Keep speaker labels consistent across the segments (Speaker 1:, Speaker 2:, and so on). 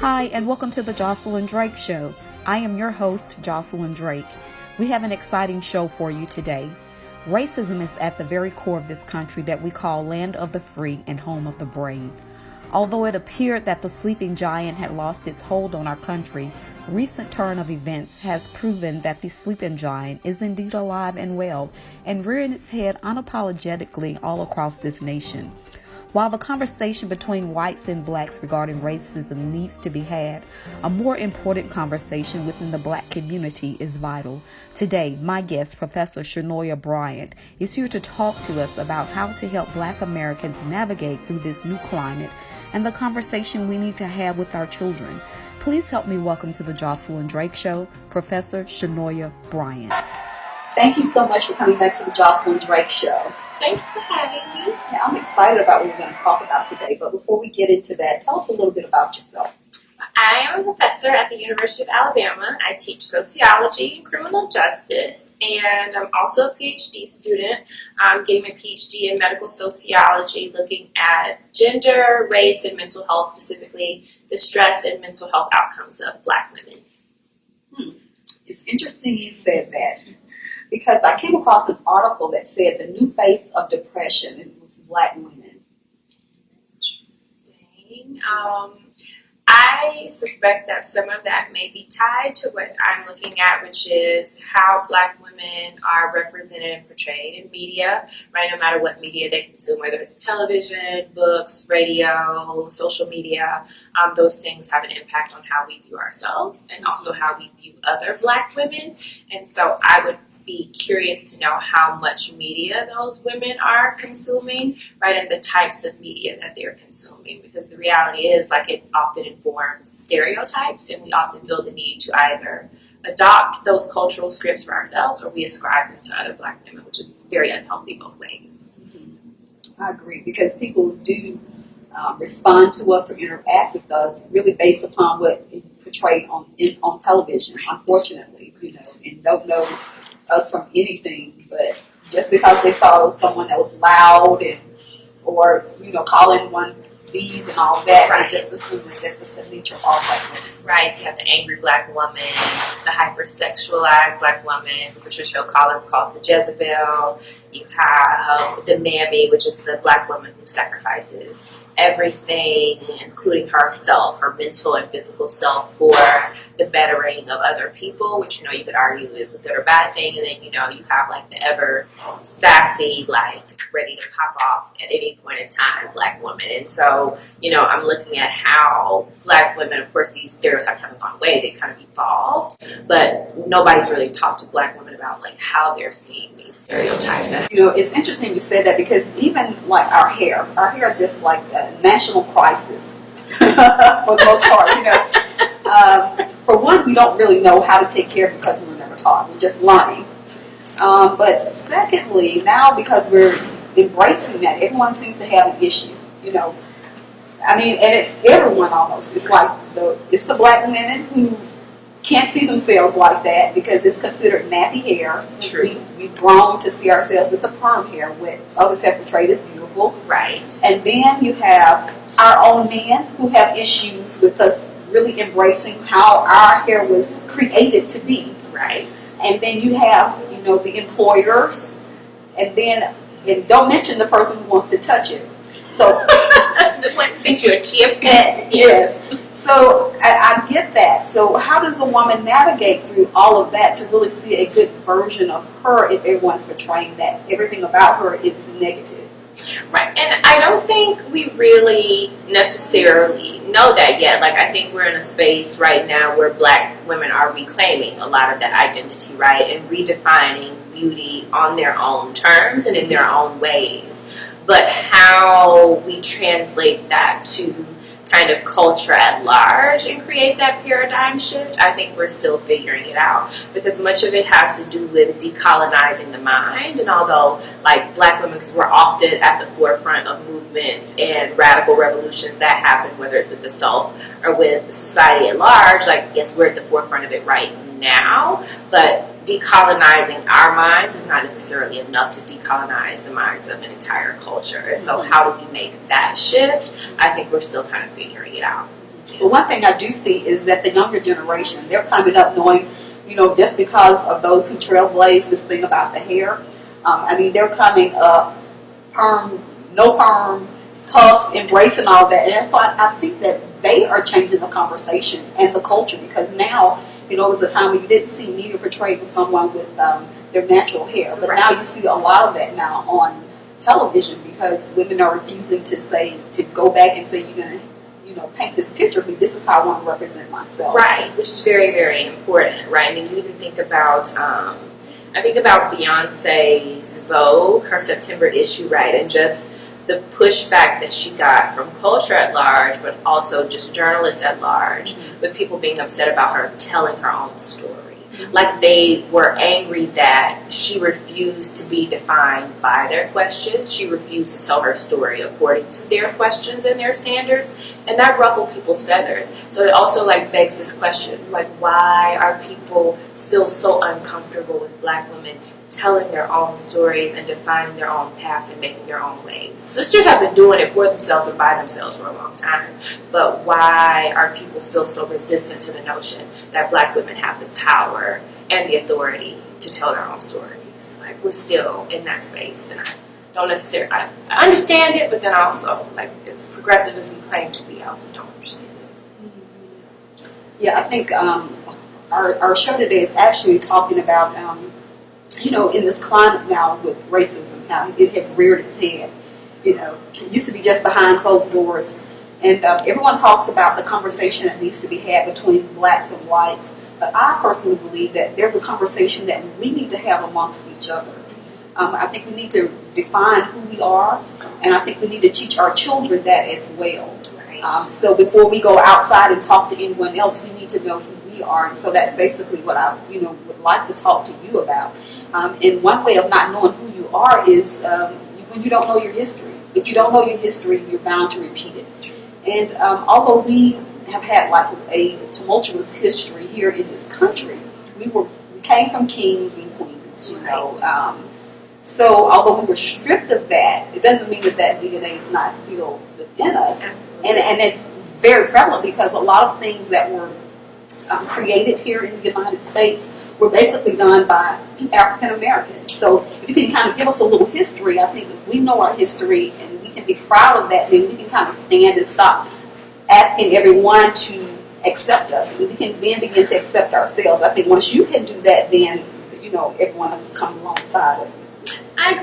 Speaker 1: Hi, and welcome to the Josilyn Drake Show. I am your host, Josilyn Drake. We have an exciting show for you today. Racism is at the very core of this country that we call land of the free and home of the brave. Although it appeared that the sleeping giant had lost its hold on our country, recent turn of events has proven that the sleeping giant is indeed alive and well and rearing its head unapologetically all across this nation. While the conversation between whites and blacks regarding racism needs to be had, a more important conversation within the black community is vital. Today, my guest, Professor Chenoia Bryant, is here to talk to us about how to help black Americans navigate through this new climate and the conversation we need to have with our children. Please help me welcome to the Josilyn Drake Show, Professor Chenoia Bryant. Thank you so much for coming back to the Josilyn Drake Show.
Speaker 2: Thank you for having me.
Speaker 1: Yeah, I'm excited about what we're going to talk about today, but before we get into that, tell us a little bit about yourself.
Speaker 2: I am a professor at the University of Alabama. I teach sociology and criminal justice, and I'm also a PhD student. I'm getting my PhD in medical sociology, looking at gender, race, and mental health, specifically the stress and mental health outcomes of Black women.
Speaker 1: It's interesting you said that, because I came across an article that said the new face of depression, and it was Black women.
Speaker 2: Interesting. I suspect that some of that may be tied to what I'm looking at, which is how Black women are represented and portrayed in media, right? No matter what media they consume, whether it's television, books, radio, social media, those things have an impact on how we view ourselves and also how we view other Black women. And so I would be curious to know how much media those women are consuming, right, and the types of media that they're consuming, because the reality is, like, it often informs stereotypes, and we often feel the need to either adopt those cultural scripts for ourselves or we ascribe them to other Black women, which is very unhealthy both ways.
Speaker 1: I agree, because people do respond to us or interact with us really based upon what is portrayed on television, unfortunately, and don't know us from anything, but just because they saw someone that was loud or calling one these and all that, right, they just assume that's just the nature of all Black women.
Speaker 2: Right, you have the angry Black woman, the hypersexualized Black woman, who Patricia Hill Collins calls the Jezebel. You have the mammy, which is the Black woman who sacrifices everything, including herself, her mental and physical self, for the bettering of other people, which you could argue is a good or bad thing. And then you have like the ever sassy, like ready to pop off at any point in time Black woman. And so I'm looking at how Black women, of course, these stereotypes haven't gone away; they kind of evolved, but nobody's really talked to Black women about like how they're seeing these stereotypes.
Speaker 1: It's interesting you said that, because even like our hair is just like a national crisis for the most part. For one, we don't really know how to take care of it because we were never taught. We're just learning. But secondly, now because we're embracing that, everyone seems to have an issue. And it's everyone almost. It's like it's the Black women who can't see themselves like that because it's considered nappy hair.
Speaker 2: True.
Speaker 1: We've grown to see ourselves with the perm hair, what others have portrayed as beautiful.
Speaker 2: Right.
Speaker 1: And then you have our own men who have issues with us really embracing how our hair was created to be.
Speaker 2: Right.
Speaker 1: And then you have, the employers, and don't mention the person who wants to touch it. So
Speaker 2: this one thinks you're a chia pet.
Speaker 1: Yes. So I get that. So how does a woman navigate through all of that to really see a good version of her if everyone's portraying that everything about her is negative?
Speaker 2: Right. And I don't think we really necessarily know that yet. Like, I think we're in a space right now where Black women are reclaiming a lot of that identity, right, and redefining beauty on their own terms and in their own ways. But how we translate that to kind of culture at large and create that paradigm shift, I think we're still figuring it out, because much of it has to do with decolonizing the mind. And although, like, Black women, because we're often at the forefront of movements and radical revolutions that happen, whether it's with the self or with the society at large, like, yes, we're at the forefront of it right now, but decolonizing our minds is not necessarily enough to decolonize the minds of an entire culture. And so how do we make that shift? I think we're still kind of figuring it out.
Speaker 3: But one thing I do see is that the younger generation, they're coming up knowing, just because of those who trailblazed this thing about the hair. They're coming up perm, no perm, puffs, embracing all that. And so I think that they are changing the conversation and the culture, because now, it was a time when you didn't see media portrayed with someone with their natural hair. But now you see a lot of that now on television, because women are refusing to go back and say, you're going to, paint this picture of me. This is how I want to represent myself.
Speaker 2: Right, which is very, very important, right? You even think about, I think about Beyonce's Vogue, her September issue, right? And just the pushback that she got from culture at large, but also just journalists at large, with people being upset about her telling her own story. Like, they were angry that she refused to be defined by their questions. She refused to tell her story according to their questions and their standards, and that ruffled people's feathers. So it also begs this question, why are people still so uncomfortable with Black women telling their own stories and defining their own paths and making their own ways? Sisters have been doing it for themselves and by themselves for a long time, but why are people still so resistant to the notion that Black women have the power and the authority to tell their own stories? We're still in that space, and I don't necessarily, I understand it, but then also, as progressive as we claim to be, I also don't understand it.
Speaker 3: Yeah, I think our show today is actually talking about in this climate now with racism, how it has reared its head. It used to be just behind closed doors. And everyone talks about the conversation that needs to be had between blacks and whites. But I personally believe that there's a conversation that we need to have amongst each other. I think we need to define who we are, and I think we need to teach our children that as well. So before we go outside and talk to anyone else, we need to know who we are. And so that's basically what I would like to talk to you about. And one way of not knowing who you are is when you don't know your history. If you don't know your history, you're bound to repeat it. And although we have had a tumultuous history here in this country, we came from kings and queens, so although we were stripped of that, it doesn't mean that DNA is not still within us. And it's very prevalent, because a lot of things that were created here in the United States were basically done by African Americans. So if you can kind of give us a little history, I think if we know our history and we can be proud of that, then we can kind of stand and stop asking everyone to accept us. And we can then begin to accept ourselves. I think once you can do that, then everyone else will come alongside it.
Speaker 2: I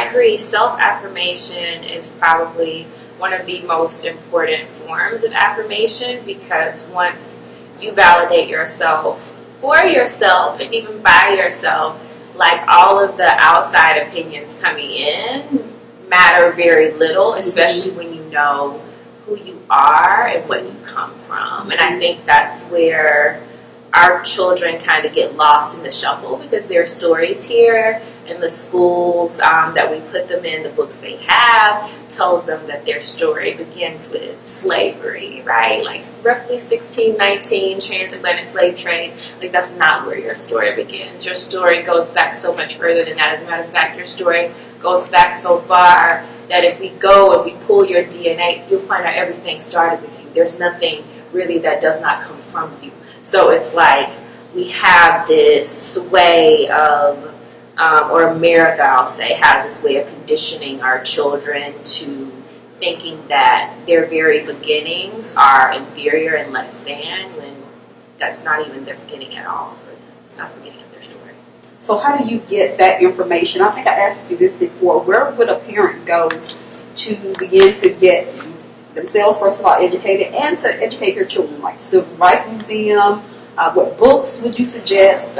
Speaker 2: agree. Self-affirmation is probably one of the most important forms of affirmation, because once you validate yourself for yourself and even by yourself, all of the outside opinions coming in matter very little, especially when you know who you are and what you come from. And I think that's where our children kind of get lost in the shuffle, because their stories here in the schools that we put them in, the books they have, tells them that their story begins with slavery, right? Roughly 1619, transatlantic slave trade. That's not where your story begins. Your story goes back so much further than that. As a matter of fact, your story goes back so far that if we go and we pull your DNA, you'll find out everything started with you. There's nothing really that does not come from you. So it's we have this way of, or America, I'll say, has this way of conditioning our children to thinking that their very beginnings are inferior and less than, when that's not even their beginning at all for them. It's not the beginning of their story.
Speaker 3: So how do you get that information? I think I asked you this before. Where would a parent go to begin to get themselves, first of all, educated, and to educate their children? Civil Rights Museum, what books would you suggest?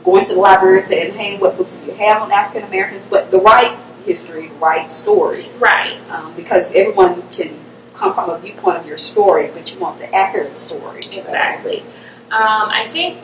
Speaker 3: Going to the library saying, hey, what books do you have on African Americans? But the right history, the right stories.
Speaker 2: Right.
Speaker 3: Because everyone can come from a viewpoint of your story, but you want the accurate story.
Speaker 2: Exactly. I think,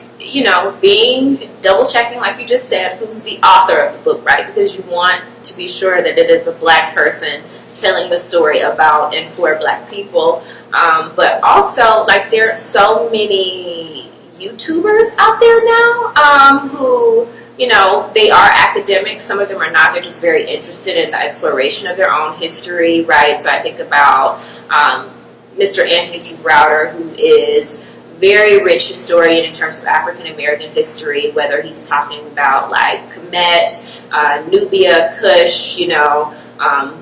Speaker 2: being double-checking, like you just said, who's the author of the book, right? Because you want to be sure that it is a Black person telling the story about and for Black people. But also, there are so many YouTubers out there now who, they are academics. Some of them are not. They're just very interested in the exploration of their own history, right? So I think about Mr. Anthony T. Browder, who is very rich historian in terms of African American history, whether he's talking about like Kemet, Nubia, Kush,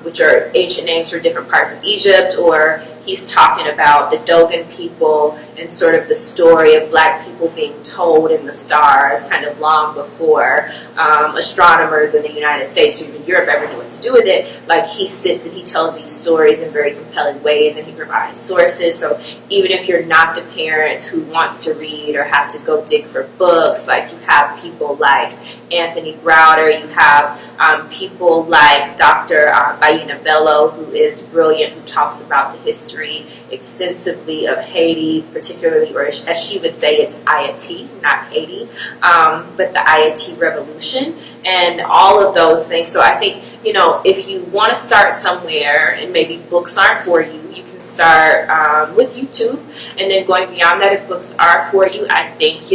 Speaker 2: which are ancient names for different parts of Egypt, or he's talking about the Dogon people and sort of the story of black people being told in the stars kind of long before astronomers in the United States or even Europe ever knew what to do with it. Like, he sits and he tells these stories in very compelling ways, and he provides sources. So even if you're not the parent who wants to read or have to go dig for books, like, you have people like Anthony Browder, you have people like Dr. Bayina Bello, who is brilliant, who talks about the history extensively of Haiti, particularly, or as she would say, it's Haiti, not Haiti, but the Haiti Revolution, and all of those things. So I think, if you want to start somewhere and maybe books aren't for you, you can start with YouTube. And then going beyond that, if books are for you, I think,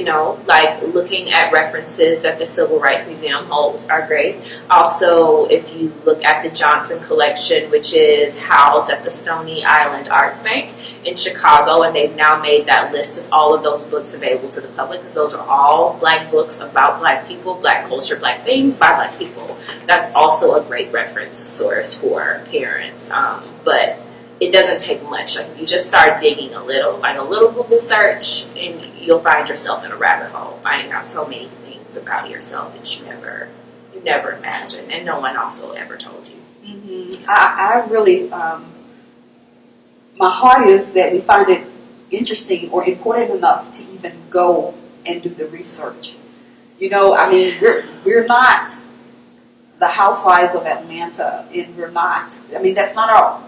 Speaker 2: like looking at references that the Civil Rights Museum holds are great. Also, if you look at the Johnson Collection, which is housed at the Stony Island Arts Bank in Chicago, and they've now made that list of all of those books available to the public, because those are all black books about black people, black culture, black things by black people. That's also a great reference source for parents. But it doesn't take much. Like, if you just start digging a little Google search, and you'll find yourself in a rabbit hole, finding out so many things about yourself that you never imagined, and no one also ever told you.
Speaker 3: Mm-hmm. I really, my heart is that we find it interesting or important enough to even go and do the research. We're not the Housewives of Atlanta, and we're not. That's not our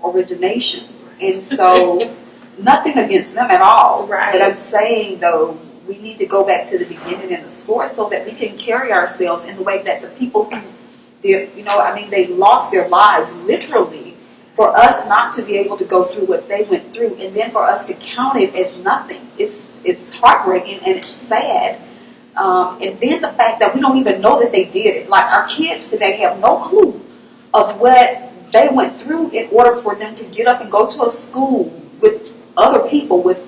Speaker 3: origination, and so nothing against them at all.
Speaker 2: Right.
Speaker 3: But I'm saying, though, we need to go back to the beginning and the source so that we can carry ourselves in the way that the people who did, they lost their lives literally, for us not to be able to go through what they went through, and then for us to count it as nothing. It's heartbreaking and it's sad. And then the fact that we don't even know that they did it. Like, our kids today have no clue of what they went through in order for them to get up and go to a school with other people, with,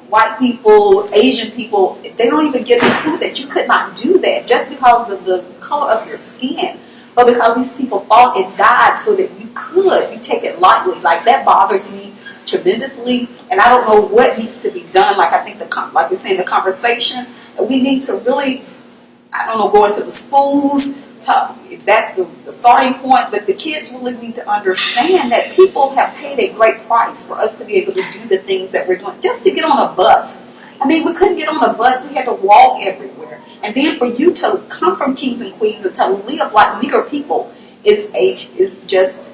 Speaker 3: white people, Asian people. They don't even get the clue that you could not do that just because of the color of your skin, but because these people fought and died so that you could. You take it lightly. Like, that bothers me tremendously, and I don't know what needs to be done. Like, I think like we're saying, the conversation, we need to really, go into the schools, if that's the starting point, but the kids really need to understand that people have paid a great price for us to be able to do the things that we're doing, just to get on a bus. We couldn't get on a bus, we had to walk everywhere. And then for you to come from Kings and Queens and to live like nigger people is just,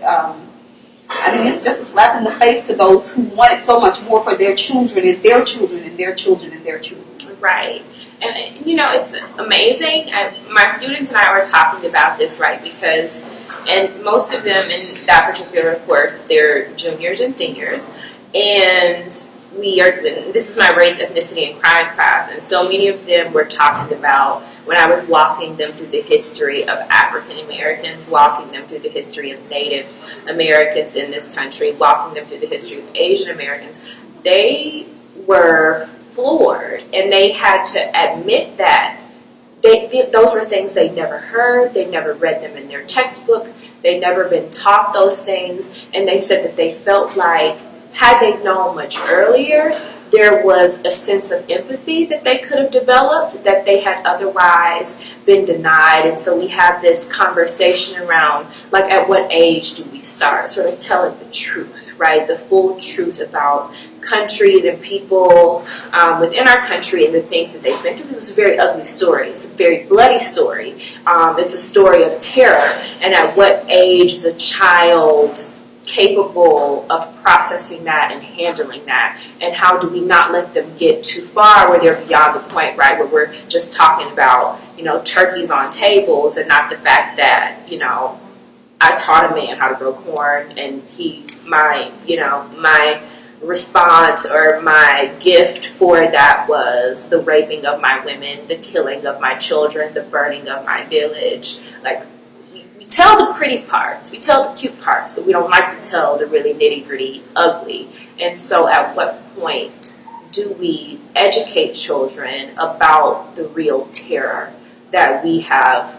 Speaker 3: it's just a slap in the face to those who wanted so much more for their children and their children and their children and their children.
Speaker 2: Right. And, it's amazing. My students and I were talking about this, right, because, and most of them in that particular course, they're juniors and seniors, and this is my race, ethnicity, and crime class, and so many of them were talking about, when I was walking them through the history of African Americans, walking them through the history of Native Americans in this country, walking them through the history of Asian Americans, they were floored, and they had to admit that those were things they never heard, they never read them in their textbook, they'd never been taught those things, and they said that they felt like, had they known much earlier, there was a sense of empathy that they could have developed that they had otherwise been denied. And so we have this conversation around, like, at what age do we start sort of telling the truth, right? The full truth about countries and people within our country and the things that they've been through. This is a very ugly story. It's a very bloody story. It's a story of terror. And at what age is a child capable of processing that and handling that? And how do we not let them get too far where they're beyond the point, right, where we're just talking about, turkeys on tables, and not the fact that, I taught a man how to grow corn, and my response or my gift for that was the raping of my women, the killing of my children, the burning of my village. Like, we tell the pretty parts, we tell the cute parts, but we don't like to tell the really nitty-gritty, ugly. And so at what point do we educate children about the real terror that we have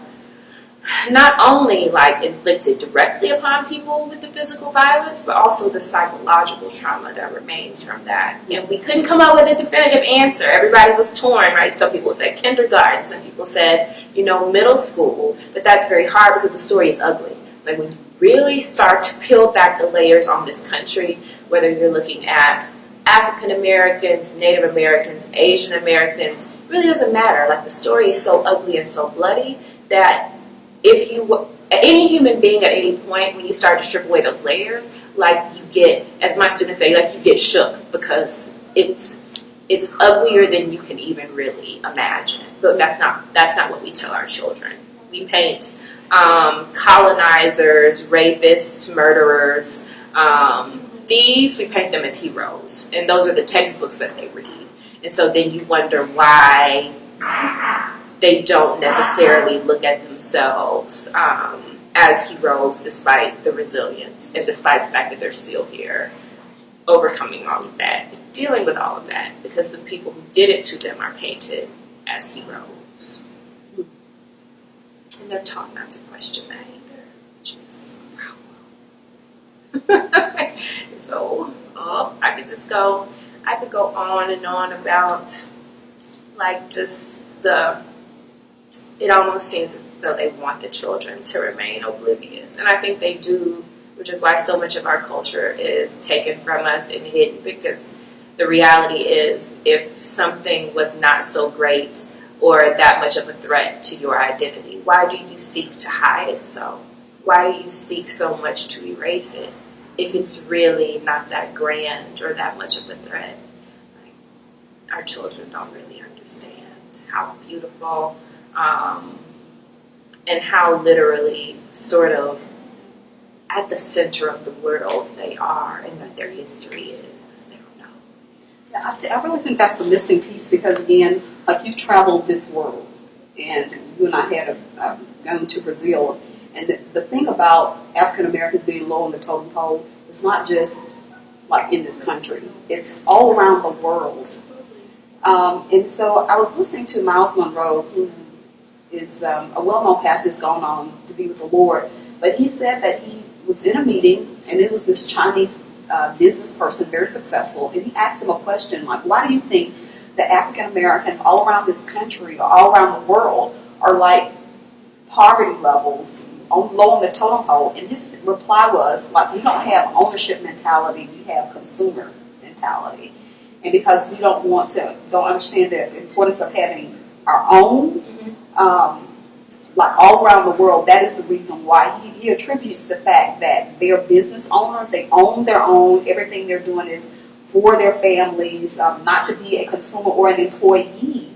Speaker 2: not only like inflicted directly upon people with the physical violence, but also the psychological trauma that remains from that? And we couldn't come up with a definitive answer. Everybody was torn, right? Some people said kindergarten, some people said, middle school, but that's very hard because the story is ugly. Like when you really start to peel back the layers on this country, whether you're looking at African Americans, Native Americans, Asian Americans, it really doesn't matter. Like the story is so ugly and so bloody that if you, any human being at any point, when you start to strip away those layers, like you get, as my students say, like you get shook because it's uglier than you can even really imagine. But that's not what we tell our children. We paint colonizers, rapists, murderers, thieves. We paint them as heroes, and those are the textbooks that they read. And so then you wonder why they don't necessarily look at themselves as heroes, despite the resilience and despite the fact that they're still here, overcoming all of that, dealing with all of that, because the people who did it to them are painted as heroes. And they're taught not to question that either, which is a problem. So, I could go on and on about, like, just it almost seems as though they want the children to remain oblivious. And I think they do, which is why so much of our culture is taken from us and hidden, because the reality is if something was not so great or that much of a threat to your identity, why do you seek to hide it so? Why do you seek so much to erase it if it's really not that grand or that much of a threat? Like, our children don't really understand how beautiful and how literally sort of at the center of the world they are and that their history is. They don't know.
Speaker 3: Yeah, I really think that's the missing piece because, again, like you've traveled this world and you and I had gone to Brazil. And the thing about African Americans being low on the totem pole is not just like in this country. It's all around the world. And so I was listening to Miles Monroe, who is a well-known pastor who's gone on to be with the Lord. But he said that he was in a meeting, and it was this Chinese business person, very successful, and he asked him a question like, why do you think that African Americans all around this country, or all around the world, are like poverty levels low on the totem pole? And his reply was, like, you don't have ownership mentality, you have consumer mentality. And because we don't understand the importance of having our own, like all around the world, that is the reason why he attributes the fact that they're business owners, they own their own, everything they're doing is for their families, not to be a consumer or an employee,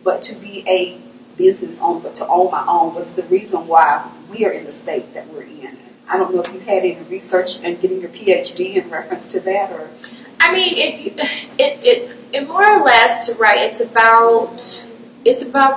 Speaker 3: but to be a business owner, but to own my own was the reason why we are in the state that we're in. I don't know if you've had any research and getting your PhD in reference to that, or...
Speaker 2: I mean, it's more or less right. It's about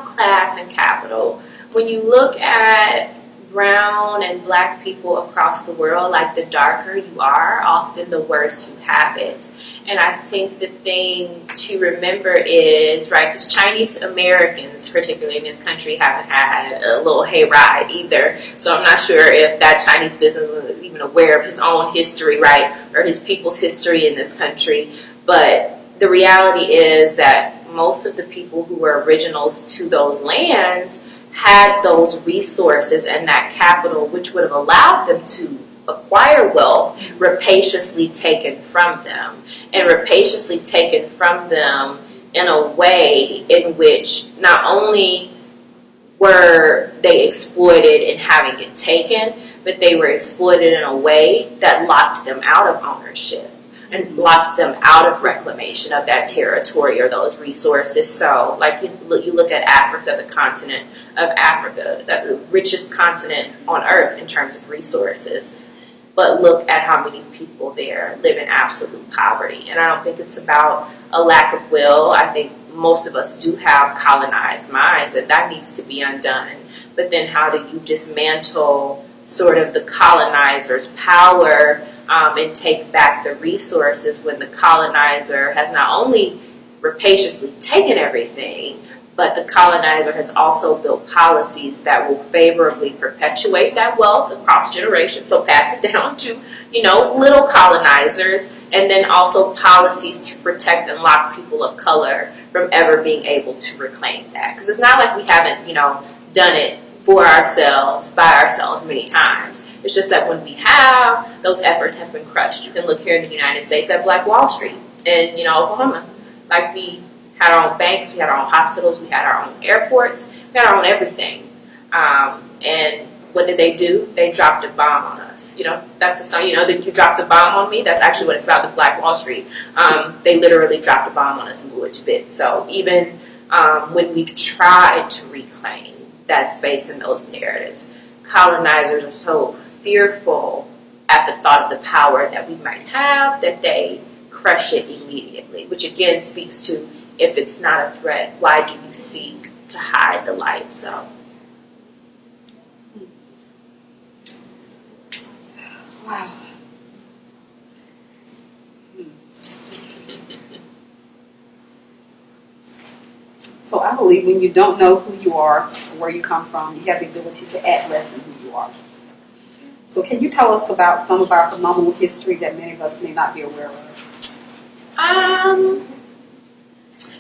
Speaker 2: class and capital. When you look at brown and black people across the world, like the darker you are, often the worse you have it. And I think the thing to remember is, right, because Chinese Americans, particularly in this country, haven't had a little hayride either. So I'm not sure if that Chinese business was even aware of his own history, right, or his people's history in this country. But the reality is that most of the people who were originals to those lands had those resources and that capital, which would have allowed them to acquire wealth, rapaciously taken from them. And rapaciously taken from them in a way in which not only were they exploited in having it taken, but they were exploited in a way that locked them out of ownership and locked them out of reclamation of that territory or those resources. So, like you look at Africa, the continent of Africa, the richest continent on earth in terms of resources. But look at how many people there live in absolute poverty. And I don't think it's about a lack of will. I think most of us do have colonized minds, and that needs to be undone. But then how do you dismantle sort of the colonizer's power and take back the resources when the colonizer has not only rapaciously taken everything, but the colonizer has also built policies that will favorably perpetuate that wealth across generations, so pass it down to, little colonizers, and then also policies to protect and lock people of color from ever being able to reclaim that. Because it's not like we haven't, done it for ourselves, by ourselves many times. It's just that when we have, those efforts have been crushed. You can look here in the United States at Black Wall Street in, Oklahoma. Like, we had our own banks, we had our own hospitals, we had our own airports, we had our own everything. And what did they do? They dropped a bomb on us. That's the song, that you dropped the bomb on me. That's actually what it's about with Black Wall Street. They literally dropped a bomb on us and blew it to bits. So even when we've tried to reclaim that space in those narratives, colonizers are so fearful at the thought of the power that we might have that they crush it immediately, which again speaks to, if it's not a threat, why do you seek to hide the light? So,
Speaker 3: wow. So I believe when you don't know who you are or where you come from, you have the ability to act less than who you are. So can you tell us about some of our phenomenal history that many of us may not be aware of?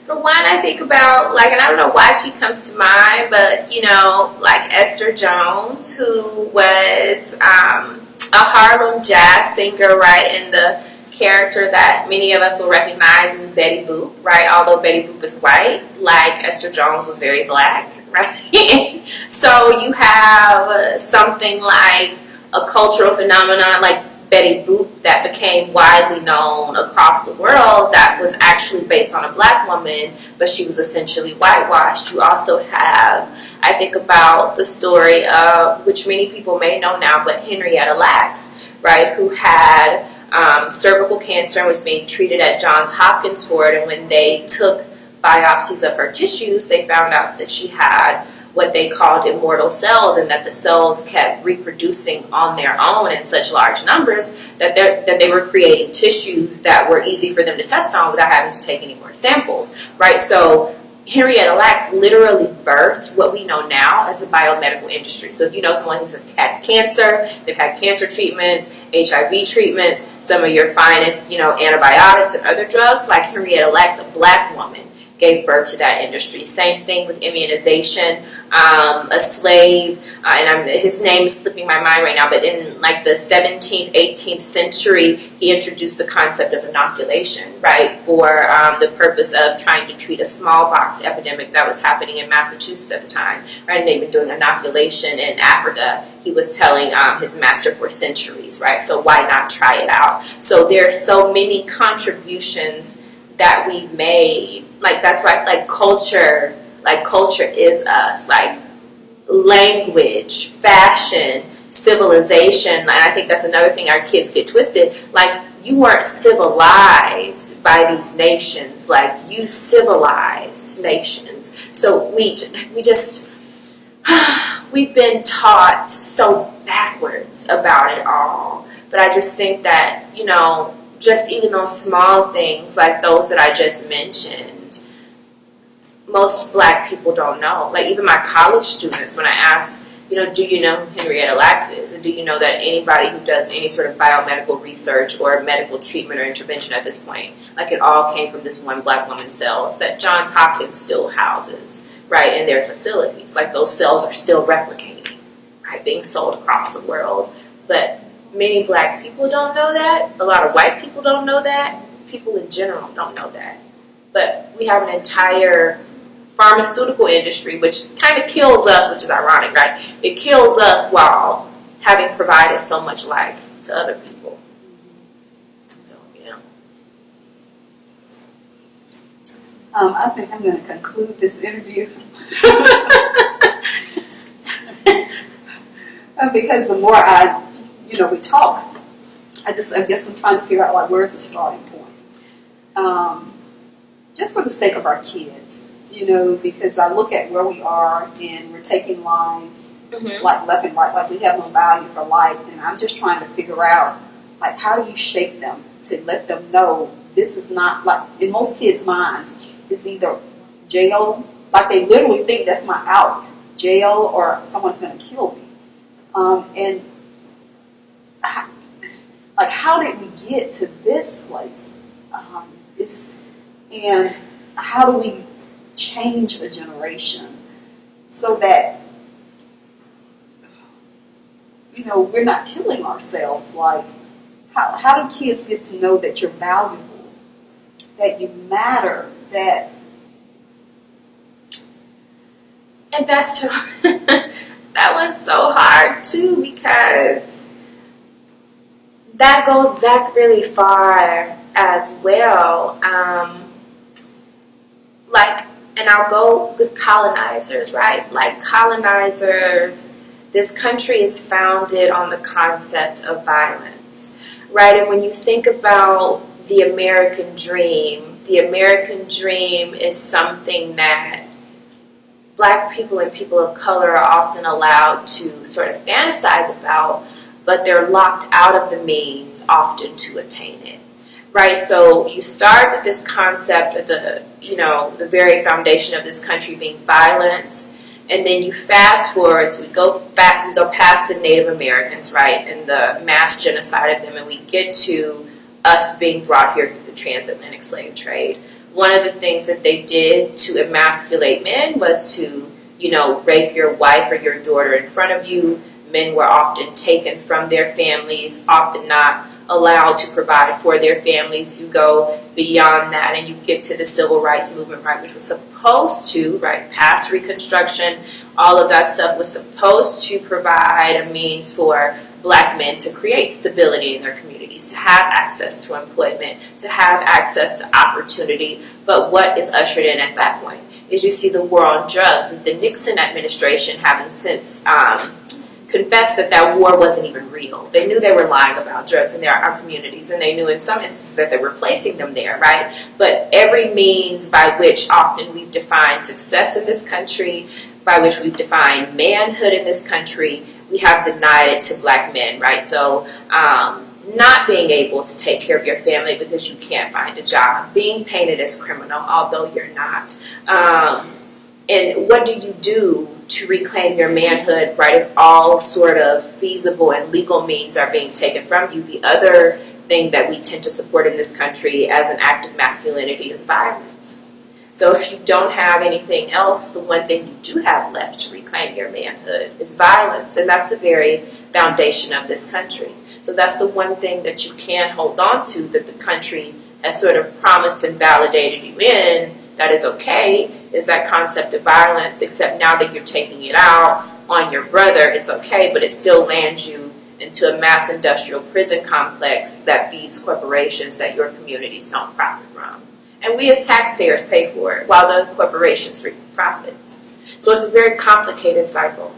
Speaker 2: For one, I think about, and I don't know why she comes to mind, but, like Esther Jones, who was a Harlem jazz singer, right, and the character that many of us will recognize as Betty Boop, right, although Betty Boop is white, like Esther Jones was very black, right? So you have something like a cultural phenomenon like Betty Boop that became widely known across the world that was actually based on a black woman, but she was essentially whitewashed. You also have, I think about the story of, which many people may know now, but Henrietta Lacks, right, who had cervical cancer and was being treated at Johns Hopkins for it, and when they took biopsies of her tissues, they found out that she had what they called immortal cells, and that the cells kept reproducing on their own in such large numbers that they were creating tissues that were easy for them to test on without having to take any more samples, right? So Henrietta Lacks literally birthed what we know now as the biomedical industry. So if you know someone who's had cancer, they've had cancer treatments, HIV treatments, some of your finest, antibiotics and other drugs, like Henrietta Lacks, a black woman, gave birth to that industry. Same thing with immunization. A slave, and his name is slipping my mind right now, but in the 17th, 18th century, he introduced the concept of inoculation, right, for the purpose of trying to treat a smallpox epidemic that was happening in Massachusetts at the time, right, and they've been doing inoculation in Africa, he was telling his master, for centuries, right, so why not try it out? So there are so many contributions that we've made, that's why, culture is us, language, fashion, civilization, and I think that's another thing our kids get twisted, you weren't civilized by these nations, you civilized nations. So we've been taught so backwards about it all, but I just think that, just even those small things like those that I just mentioned, most black people don't know. Even my college students, when I ask, do you know who Henrietta Lacks is? And do you know that anybody who does any sort of biomedical research or medical treatment or intervention at this point, it all came from this one black woman's cells that Johns Hopkins still houses, right, in their facilities. Those cells are still replicating, right, being sold across the world. But many black people don't know that. A lot of white people don't know that. People in general don't know that. But we have an entire pharmaceutical industry, which kind of kills us, which is ironic, right? It kills us while having provided so much life to other people. So,
Speaker 3: I think I'm going to conclude this interview. Because the more we talk, I guess I'm trying to figure out, where's the starting point? Just for the sake of our kids. Because I look at where we are and we're taking lives left and right, we have no value for life, and I'm just trying to figure out like, how do you shape them to let them know this is not, like, in most kids' minds, it's either jail, like they literally think that's my out, jail, or someone's going to kill me. And like, how did we get to this place? And how do we change a generation so that, you know, we're not killing ourselves? Like, how do kids get to know that you're valuable, that you matter, that...
Speaker 2: And that's so, that was so hard too, because that goes back really far as well. Like, and I'll go with colonizers, right? Like, colonizers, this country is founded on the concept of violence, right? And when you think about the American dream is something that Black people and people of color are often allowed to sort of fantasize about, but they're locked out of the means often to attain it, right? So you start with this concept of the very foundation of this country being violence, and then you fast forward, so we go past the Native Americans, right, and the mass genocide of them, and we get to us being brought here through the transatlantic slave trade. One of the things that they did to emasculate men was to, rape your wife or your daughter in front of you. Men were often taken from their families, often not allowed to provide for their families. You go beyond that and you get to the civil rights movement, right, which was supposed to, right, past Reconstruction, all of that stuff was supposed to provide a means for Black men to create stability in their communities, to have access to employment, to have access to opportunity. But what is ushered in at that point is you see the war on drugs, with the Nixon administration having since confessed that war wasn't even real. They knew they were lying about drugs in our communities, and they knew in some instances that they were placing them there, right? But every means by which often we've defined success in this country, by which we've defined manhood in this country, we have denied it to Black men, right? So not being able to take care of your family because you can't find a job, being painted as criminal, although you're not. And what do you do to reclaim your manhood, right, if all sort of feasible and legal means are being taken from you? The other thing that we tend to support in this country as an act of masculinity is violence. So if you don't have anything else, the one thing you do have left to reclaim your manhood is violence. And that's the very foundation of this country. So that's the one thing that you can hold on to, that the country has sort of promised and validated you in, that is okay, is that concept of violence, except now that you're taking it out on your brother, it's okay, but it still lands you into a mass industrial prison complex that feeds corporations that your communities don't profit from. And we as taxpayers pay for it, while the corporations reap profits. So it's a very complicated cycle.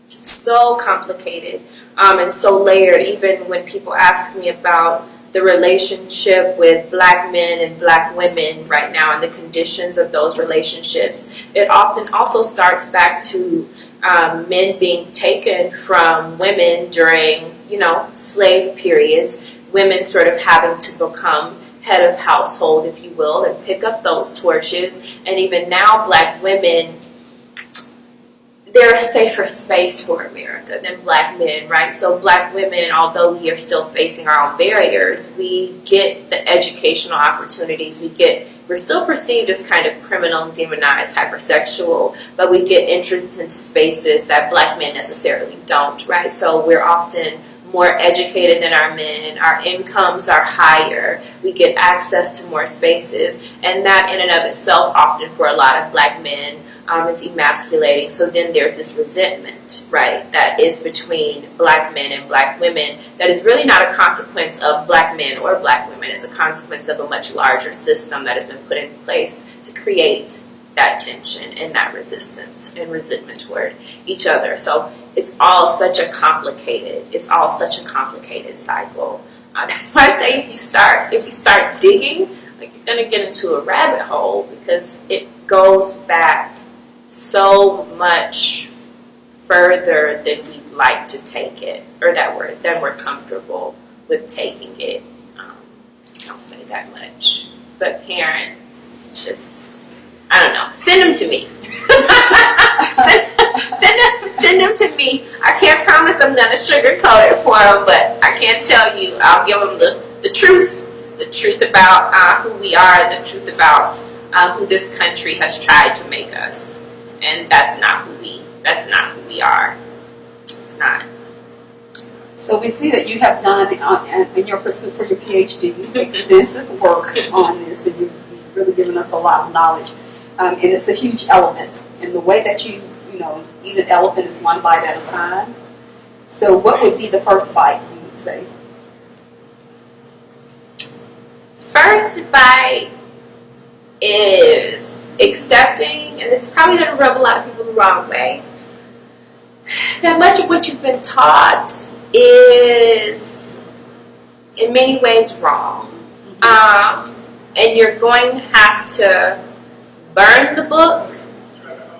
Speaker 2: So complicated and so layered. Even when people ask me about the relationship with Black men and Black women right now and the conditions of those relationships, it often also starts back to men being taken from women during, slave periods, women sort of having to become head of household, if you will, and pick up those torches. And even now, Black women, they're a safer space for America than Black men, right? So Black women, although we are still facing our own barriers, we get the educational opportunities. We're still perceived as kind of criminal and demonized, hypersexual, but we get entrance into spaces that Black men necessarily don't, right? So we're often more educated than our men, our incomes are higher, we get access to more spaces, and that in and of itself often for a lot of Black men is emasculating. So then there's this resentment, right, that is between Black men and Black women that is really not a consequence of Black men or Black women. It's a consequence of a much larger system that has been put in place to create that tension and that resistance and resentment toward each other. So it's all such a complicated cycle. That's why I say if you start digging, like, you're going to get into a rabbit hole, because it goes back so much further than we'd like to take it, or that we're comfortable with taking it. I don't say that much, but parents just, I don't know, send them to me. send them to me. I can't promise I'm going to sugarcoat it for them, but I can tell you I'll give them the truth about who we are, the truth about who this country has tried to make us, and that's not who we are. It's not.
Speaker 3: So we see that you have done in your pursuit for your PhD extensive work on this, and you've really given us a lot of knowledge, and it's a huge element. And the way that you eat an elephant is one bite at a time. So what would be the first bite, you would say?
Speaker 2: First bite is accepting, and this is probably going to rub a lot of people the wrong way, that much of what you've been taught is in many ways wrong. And you're going to have to burn the book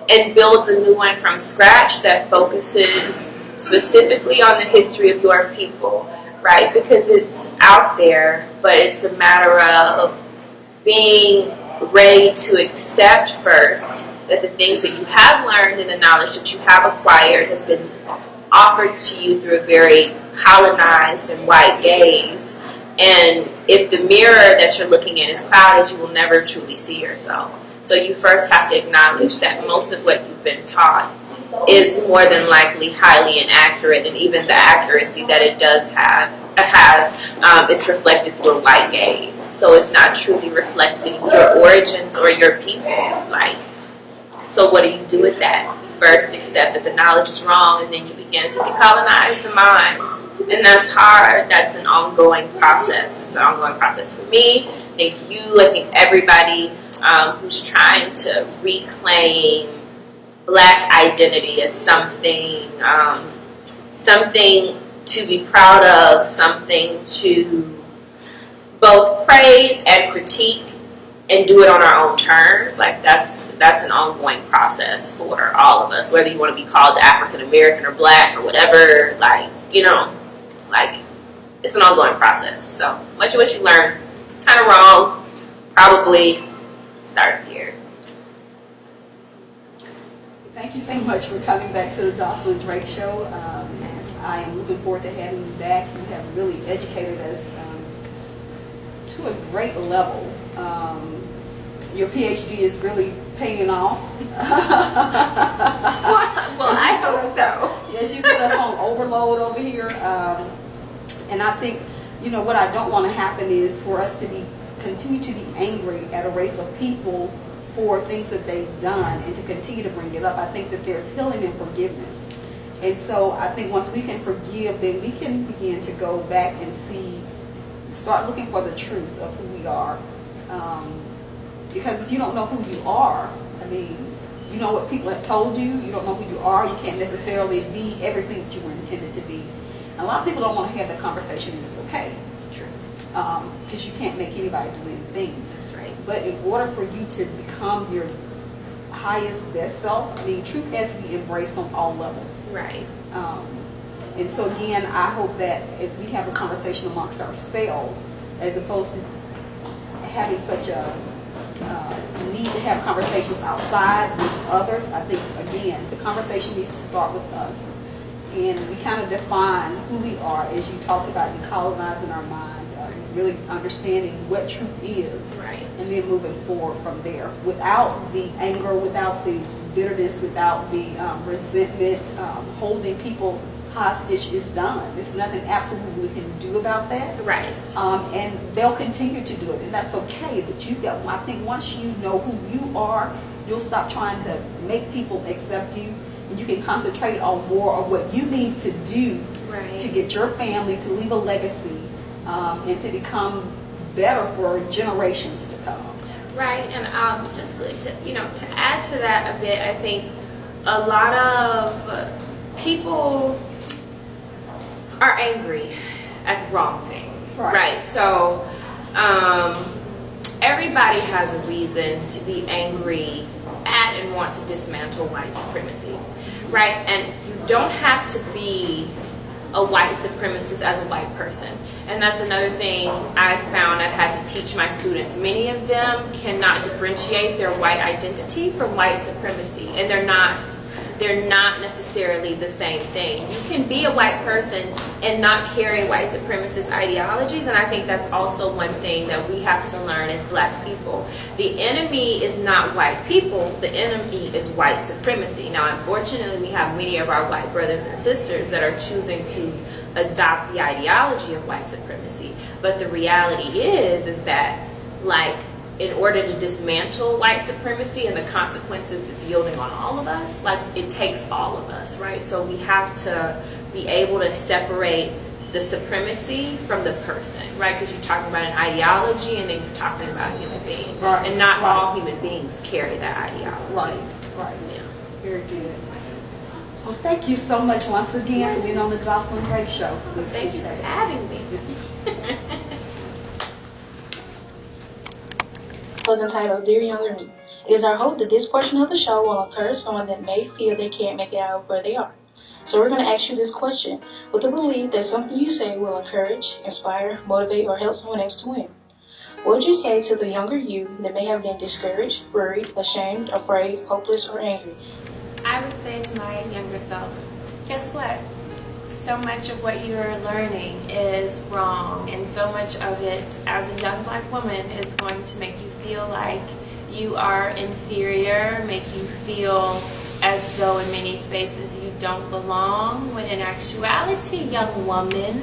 Speaker 2: and build a new one from scratch that focuses specifically on the history of your people, right? Because it's out there, but it's a matter of being ready to accept first that the things that you have learned and the knowledge that you have acquired has been offered to you through a very colonized and white gaze. And if the mirror that you're looking at is clouded, you will never truly see yourself. So you first have to acknowledge that most of what you've been taught is more than likely highly inaccurate, and even the accuracy that it does have it's reflected through a white gaze. So it's not truly reflecting your origins or your people. So what do you do with that? You first accept that the knowledge is wrong, and then you begin to decolonize the mind. And that's hard. That's an ongoing process. It's an ongoing process for me. I think everybody who's trying to reclaim Black identity as something to be proud of, something to both praise and critique, and do it on our own terms. That's an ongoing process for all of us, whether you want to be called African American or Black or whatever. It's an ongoing process. So much of what you learn kind of wrong, probably start here.
Speaker 3: Thank you so much for coming back to the Josilyn Drake Show. I am looking forward to having you back. You have really educated us to a great level. Your PhD is really paying off.
Speaker 2: Well, I hope so.
Speaker 3: Yes, you put us on overload over here. And I think, what I don't want to happen is for us to continue to be angry at a race of people for things that they've done and to continue to bring it up. I think that there's healing and forgiveness. And so I think once we can forgive, then we can begin to go back and start looking for the truth of who we are. Because if you don't know who you are, you know what people have told you, you don't know who you are, you can't necessarily be everything that you were intended to be. And a lot of people don't want to have that conversation, and it's okay.
Speaker 2: True.
Speaker 3: Because you can't make anybody do anything.
Speaker 2: That's right.
Speaker 3: But in order for you to become your highest, best self, truth has to be embraced on all levels.
Speaker 2: Right.
Speaker 3: And so again, I hope that as we have a conversation amongst ourselves, as opposed to having such a need to have conversations outside with others, I think, again, the conversation needs to start with us. And we kind of define who we are as you talk about decolonizing our mind, really understanding what truth is,
Speaker 2: right,
Speaker 3: and then moving forward from there without the anger, without the bitterness, without the resentment, holding people hostage is done. There's nothing absolutely we can do about that.
Speaker 2: Right.
Speaker 3: And they'll continue to do it, and that's okay. But I think once you know who you are, you'll stop trying to make people accept you, and you can concentrate on more of what you need to do
Speaker 2: right,
Speaker 3: to get your family to leave a legacy and to become better for generations to come.
Speaker 2: Right, and just to add to that a bit, I think a lot of people are angry at the wrong thing. Right. So everybody has a reason to be angry at and want to dismantle white supremacy. Right? And you don't have to be a white supremacist as a white person. And that's another thing I've found I've had to teach my students. Many of them cannot differentiate their white identity from white supremacy, and they're not necessarily the same thing. You can be a white person and not carry white supremacist ideologies, and I think that's also one thing that we have to learn as black people. The enemy is not white people, the enemy is white supremacy. Now, unfortunately, we have many of our white brothers and sisters that are choosing to adopt the ideology of white supremacy. But the reality is that, like, in order to dismantle white supremacy and the consequences it's yielding on all of us, like, it takes all of us, right? So we have to be able to separate the supremacy from the person, right? Because you're talking about an ideology and then you're talking about a human being.
Speaker 3: Right.
Speaker 2: And not all human beings carry that ideology.
Speaker 3: Right.
Speaker 2: Yeah.
Speaker 3: Very good. Well, thank you so much once again for being on the Josilyn Drake Show.
Speaker 2: Thank you for having me.
Speaker 4: Was entitled Dear Younger Me. It is our hope that this portion of the show will encourage someone that may feel they can't make it out of where they are. So we're going to ask you this question with the belief that something you say will encourage, inspire, motivate, or help someone else to win. What would you say to the younger you that may have been discouraged, worried, ashamed, afraid, hopeless, or angry?
Speaker 5: I would say to my younger self, guess what? So much of what you're learning is wrong, and so much of it as a young black woman is going to make you feel like you are inferior, make you feel as though in many spaces you don't belong, when in actuality, young woman,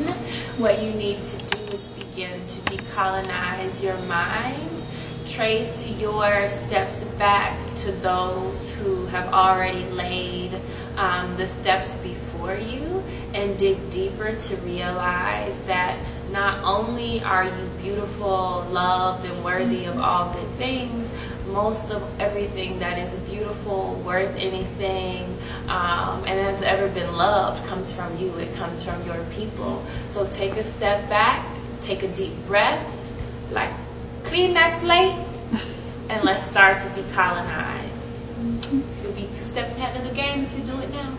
Speaker 5: what you need to do is begin to decolonize your mind, trace your steps back to those who have already laid the steps before you, and dig deeper to realize that not only are you beautiful, loved, and worthy of all good things, most of everything that is beautiful, worth anything, and has ever been loved comes from you. It comes from your people. So take a step back, take a deep breath, like clean that slate, and let's start to decolonize. You'll be 2 steps ahead of the game if you do it now.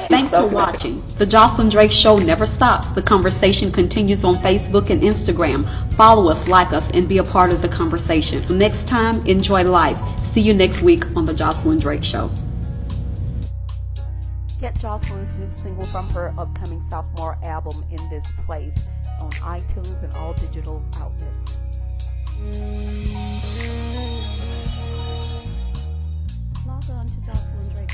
Speaker 1: Thanks for watching. The Josilyn Drake Show never stops. The conversation continues on Facebook and Instagram. Follow us, like us, and be a part of the conversation. Next time, enjoy life. See you next week on The Josilyn Drake Show. Get Josilyn's new single from her upcoming sophomore album, In This Place, on iTunes and all digital outlets. Log on to Josilyn Drake